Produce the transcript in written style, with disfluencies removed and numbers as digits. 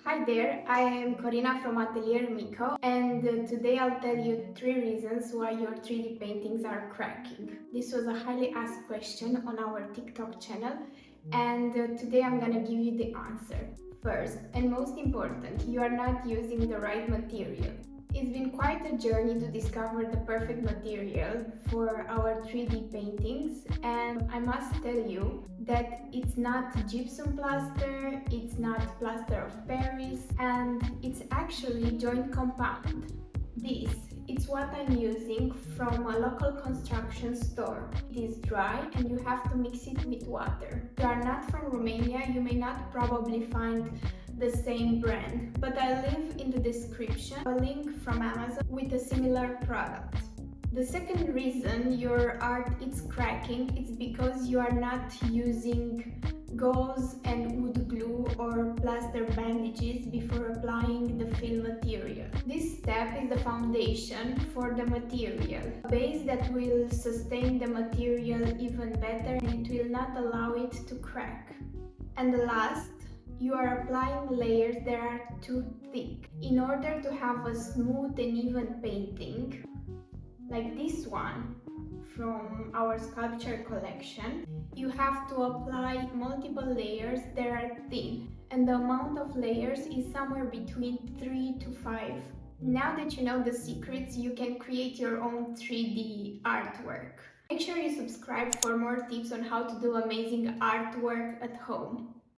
Hi there, I am Corina from Atelier Miko, and today I'll tell you 3 reasons why your 3D paintings are cracking. This was a highly asked question on our TikTok channel, and today I'm gonna give you the answer. First, and most important, you are not using the right material. It's been quite a journey to discover the perfect material for our 3D paintings, and I must tell you that it's not gypsum plaster, it's not plaster of Paris, and it's actually joint compound. This it's what I'm using from a local construction store. It is dry and you have to mix it with water. If you are not from Romania, you may not probably find the same brand, but I'll leave in the description a link from Amazon with a similar product. The second reason your art is cracking is because you are not using gauze and wood glue or plaster bandages before applying the fill material. This step is the foundation for the material, a base that will sustain the material even better and it will not allow it to crack. And the last, you are applying layers that are too thick. In order to have a smooth and even painting, like this one from our sculpture collection, you have to apply multiple layers that are thin, and the amount of layers is somewhere between 3 to 5. Now that you know the secrets, you can create your own 3D artwork. Make sure you subscribe for more tips on how to do amazing artwork at home.